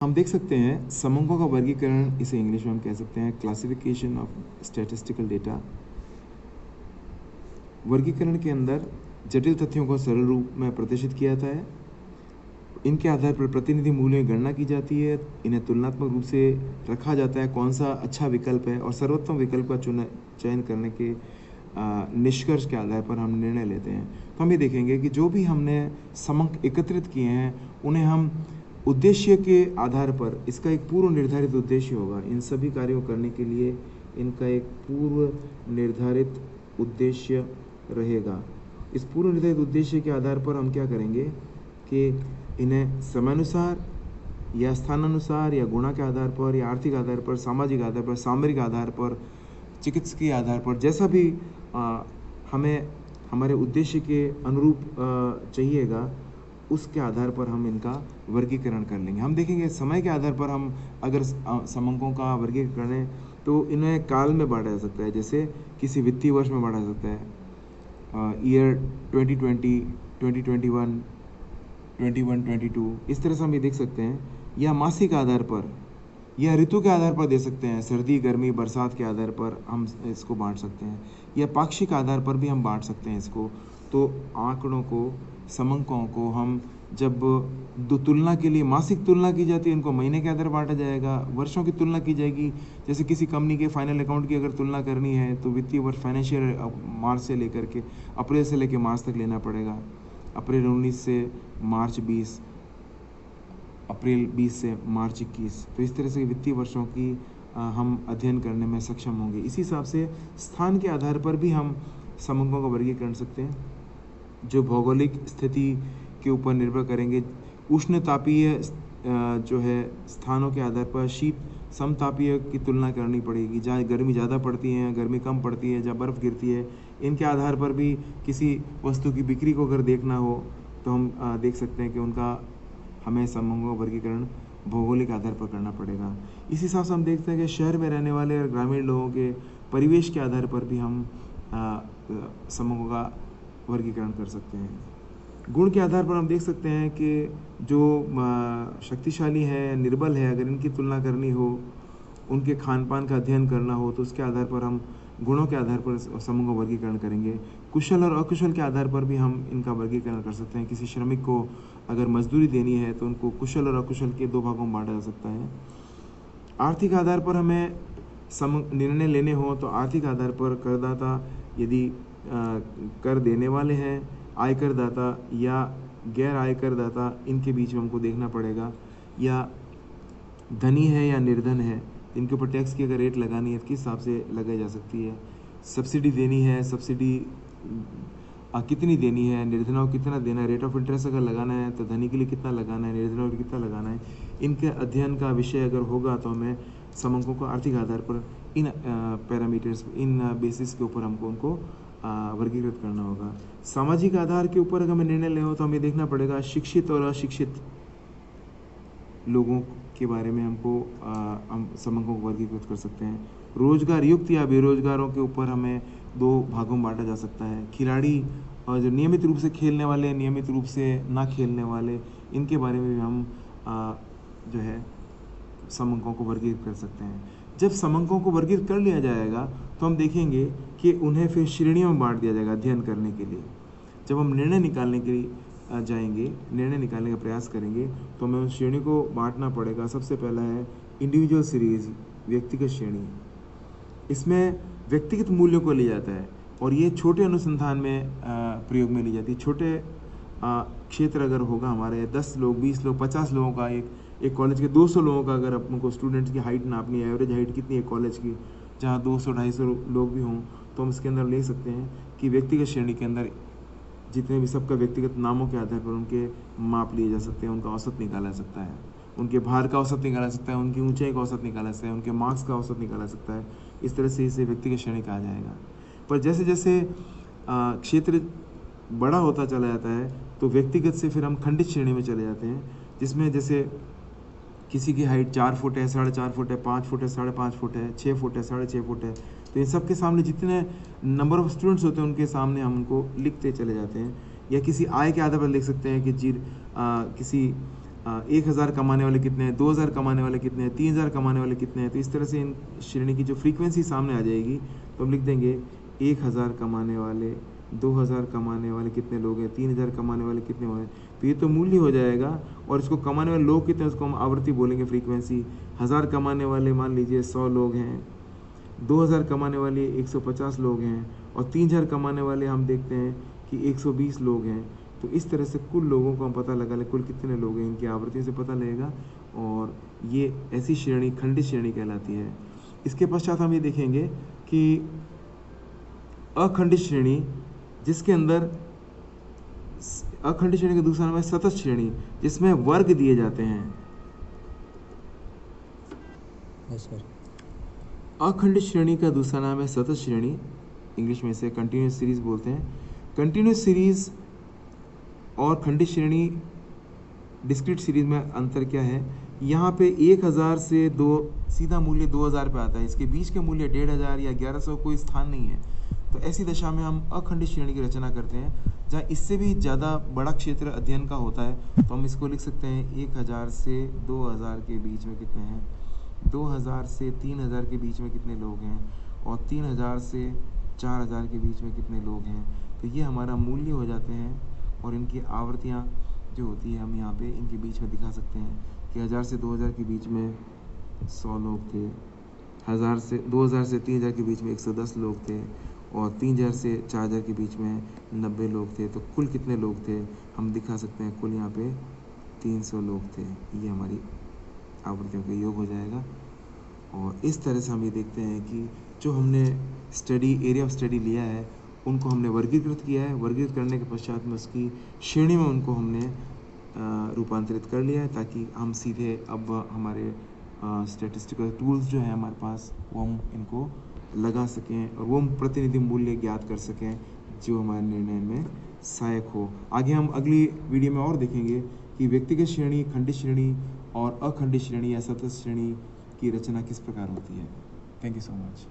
हम देख सकते हैं समंकों का वर्गीकरण, इसे इंग्लिश में हम कह सकते हैं क्लासिफिकेशन ऑफ स्टैटिस्टिकल डेटा। वर्गीकरण के अंदर जटिल तथ्यों को सरल रूप में प्रदर्शित किया जाता है। इनके आधार पर प्रतिनिधि मूल्यों की गणना की जाती है। इन्हें तुलनात्मक रूप से रखा जाता है कौन सा अच्छा विकल्प है, और सर्वोत्तम विकल्प का चयन करने के निष्कर्ष के आधार पर हम निर्णय लेते हैं। तो हम ये देखेंगे कि जो भी हमने समंक एकत्रित किए हैं उन्हें हम उद्देश्य के आधार पर, इसका एक पूर्व निर्धारित उद्देश्य होगा। इन सभी कार्यों करने के लिए इनका एक पूर्व निर्धारित उद्देश्य रहेगा। इस पूर्व निर्धारित उद्देश्य के आधार पर हम क्या करेंगे कि इन्हें समयानुसार या स्थानानुसार या गुणा के आधार पर या आर्थिक आधार पर, सामाजिक आधार पर, सामरिक आधार पर, चिकित्सकीय आधार पर, जैसा भी हमें हमारे उद्देश्य के अनुरूप चाहिएगा, उसके आधार पर हम इनका वर्गीकरण कर लेंगे। हम देखेंगे समय के आधार पर हम अगर समंकों का वर्गीकरण करें तो इन्हें काल में बांटा जा सकता है। जैसे किसी वित्तीय वर्ष में बांटा जा सकता है, ईयर 2020, 2021, 21-22, इस तरह से हम ये देख सकते हैं। या मासिक आधार पर या ऋतु के आधार पर दे सकते हैं, सर्दी, गर्मी, बरसात के आधार पर हम इसको बांट सकते हैं, या पाक्षिक आधार पर भी हम बांट सकते हैं इसको। तो आंकड़ों को, समंकों को हम जब तुलना के लिए मासिक तुलना की जाती है, इनको महीने के आधार बांटा जाएगा। वर्षों की तुलना की जाएगी, जैसे किसी कंपनी के फाइनल अकाउंट की अगर तुलना करनी है तो वित्तीय वर्ष फाइनेंशियल मार्च से लेकर के अप्रैल से लेकर मार्च तक लेना पड़ेगा। अप्रैल 19 से मार्च 20, अप्रैल 20 से मार्च 21। तो इस तरह से वित्तीय वर्षों की हम अध्ययन करने में सक्षम होंगे। इसी हिसाब से स्थान के आधार पर भी हम समंकों का वर्गीकरण कर सकते हैं, जो भौगोलिक स्थिति के ऊपर निर्भर करेंगे। उष्ण तापीय जो है स्थानों के आधार पर शीत समतापीय की तुलना करनी पड़ेगी, जहाँ गर्मी ज़्यादा पड़ती है, गर्मी कम पड़ती है, जहाँ बर्फ़ गिरती है। इनके आधार पर भी किसी वस्तु की बिक्री को अगर देखना हो तो हम देख सकते हैं कि उनका हमें समंकों का वर्गीकरण भौगोलिक आधार पर करना पड़ेगा। इस हिसाब से हम देखते हैं कि शहर में रहने वाले और ग्रामीण लोगों के परिवेश के आधार पर भी हम समंकों का वर्गीकरण कर सकते हैं। गुण के आधार पर हम देख सकते हैं कि जो शक्तिशाली है, निर्बल है, अगर इनकी तुलना करनी हो, उनके खान पान का अध्ययन करना हो, तो उसके आधार पर हम गुणों के आधार पर समूह का वर्गीकरण करेंगे। कुशल और अकुशल के आधार पर भी हम इनका वर्गीकरण कर सकते हैं। किसी श्रमिक को अगर मजदूरी देनी है तो उनको कुशल और अकुशल के दो भागों में बांटा जा सकता है। आर्थिक आधार पर हमें निर्णय लेने हो तो आर्थिक आधार पर करदाता, यदि कर देने वाले हैं, आयकर दाता या गैर आयकर दाता, इनके बीच में हमको देखना पड़ेगा। या धनी है या निर्धन है, इनके ऊपर टैक्स की अगर रेट लगानी है तो किस हिसाब से लगाई जा सकती है। सब्सिडी देनी है, सब्सिडी कितनी देनी है, निर्धनों को कितना देना है, रेट ऑफ इंटरेस्ट अगर लगाना है तो धनी के लिए कितना लगाना है, निर्धनों के लिए कितना लगाना है। इनके अध्ययन का विषय अगर होगा तो हमें समंकों को आर्थिक आधार पर इन पैरामीटर्स, इन बेसिस के ऊपर हमको उनको वर्गीकृत करना होगा। सामाजिक आधार के ऊपर अगर हमें निर्णय लेना हो तो हमें देखना पड़ेगा शिक्षित और अशिक्षित लोगों के बारे में हमको हम समंकों को वर्गीकृत कर सकते हैं। रोजगार युक्त या बेरोजगारों के ऊपर हमें दो भागों में बांटा जा सकता है। खिलाड़ी और जो नियमित रूप से खेलने वाले, नियमित रूप से ना खेलने वाले, इनके बारे में भी हम जो है समंकों को वर्गीकृत कर सकते हैं। जब समंकों को वर्गीकृत कर लिया जाएगा तो हम देखेंगे कि उन्हें फिर श्रेणियों में बांट दिया जाएगा अध्ययन करने के लिए। जब हम निर्णय निकालने के लिए जाएंगे, निर्णय निकालने का प्रयास करेंगे, तो हमें उस श्रेणी को बांटना पड़ेगा। सबसे पहला है इंडिविजुअल सीरीज, व्यक्तिगत श्रेणी। इसमें व्यक्तिगत मूल्यों को लिया जाता है और ये छोटे अनुसंधान में प्रयोग में ली जाती है। छोटे क्षेत्र अगर होगा हमारे 10 लोग, 20 लोग, 50 लोगों का, एक कॉलेज के 200 लोगों का अगर अपन को स्टूडेंट्स की हाइट नापनी है, एवरेज हाइट कितनी है कॉलेज की, जहाँ 200-250 लोग भी हों, तो हम इसके अंदर ले सकते हैं कि व्यक्तिगत श्रेणी के अंदर जितने भी सबका व्यक्तिगत नामों के आधार पर उनके माप लिए जा सकते हैं, उनका औसत निकाला जा सकता है, उनके भार का औसत निकाला जा सकता है, उनकी ऊंचाई का औसत निकाला जा सकता है, उनके मार्क्स का औसत निकाला जा सकता है। इस तरह से इसे व्यक्तिगत श्रेणी कहा जाएगा। पर जैसे जैसे क्षेत्र बड़ा होता चला जाता है तो व्यक्तिगत से फिर हम खंडित श्रेणी में चले जाते हैं, जिसमें जैसे किसी की हाइट 4 फुट है, 4.5 फुट है, 5 फुट है, 5.5 फुट है, 6 फुट है, 6.5 फुट है। तो इन सब के सामने जितने नंबर ऑफ स्टूडेंट्स होते हैं उनके सामने हम उनको लिखते चले जाते हैं। या किसी आय के आधार पर लिख सकते हैं कि किसी 1000 कमाने वाले कितने हैं, 2000 कमाने वाले कितने हैं, 3000 कमाने वाले कितने हैं। तो इस तरह से इन श्रेणी की जो फ्रीक्वेंसी सामने आ जाएगी तो हम लिख देंगे 1000 कमाने वाले, 2000 कमाने वाले कितने लोग हैं, 3000 कमाने वाले कितने हुए हैं। तो ये तो मूल्य हो जाएगा, और इसको कमाने वाले लोग कितने हैं उसको हम आवृत्ति बोलेंगे, फ्रीक्वेंसी। 1000 कमाने वाले मान लीजिए 100 लोग हैं, 2000 कमाने वाले 150 लोग हैं, और 3000 कमाने वाले हम देखते हैं कि 120 लोग हैं। तो इस तरह से कुल लोगों को हम पता लगा लें, कुल कितने लोग हैं, इनकी आवृत्ति से पता लगेगा, और ये ऐसी श्रेणी खंडित श्रेणी कहलाती है। इसके पश्चात हम ये देखेंगे कि अखंडित श्रेणी, जिसके अंदर अखंडित श्रेणी का दूसरा नाम है सतत श्रेणी, जिसमें वर्ग दिए जाते हैं। अखंडित श्रेणी का दूसरा नाम है सतत श्रेणी, इंग्लिश में इसे कंटिन्यूस सीरीज बोलते हैं। कंटिन्यूस सीरीज और खंडित श्रेणी डिस्क्रीट सीरीज में अंतर क्या है, यहाँ पे 1000 से सीधा मूल्य 2000 पे आता है, इसके बीच के मूल्य 1500 या 1100 कोई स्थान नहीं है। तो ऐसी दशा में हम अखंडित श्रेणी की रचना करते हैं, जहाँ इससे भी ज़्यादा बड़ा क्षेत्र अध्ययन का होता है। तो हम इसको लिख सकते हैं 1000 से 2000 के बीच में कितने हैं, 2000 से 3000 के बीच में कितने लोग हैं, और 3000 से 4000 के बीच में कितने लोग हैं। तो ये हमारा मूल्य हो जाते हैं, और इनकी आवृत्तियाँ जो होती है हम यहाँ पे इनके बीच में दिखा सकते हैं कि 1000 से 2000 के बीच में 100 लोग थे, 2000 से 3000 के बीच में 110 लोग थे, और 3000 से 4000 के बीच में 90 लोग थे। तो कुल कितने लोग थे हम दिखा सकते हैं, कुल यहाँ पे 300 लोग थे। ये हमारी आवृत्तियों का योग हो जाएगा। और इस तरह से हम ये देखते हैं कि जो हमने एरिया ऑफ स्टडी लिया है उनको हमने वर्गीकृत किया है। वर्गीकृत करने के पश्चात में उसकी श्रेणी में उनको हमने रूपांतरित कर लिया है, ताकि हम सीधे अब हमारे स्टैटिस्टिकल टूल्स जो हैं हमारे पास, वो हम इनको लगा सकें, और वो हम प्रतिनिधि मूल्य ज्ञात कर सकें जो हमारे निर्णय में सहायक हो। आगे हम अगली वीडियो में और देखेंगे कि व्यक्तिगत श्रेणी, खंडित श्रेणी और अखंडित श्रेणी या सतत श्रेणी की रचना किस प्रकार होती है। Thank you so much.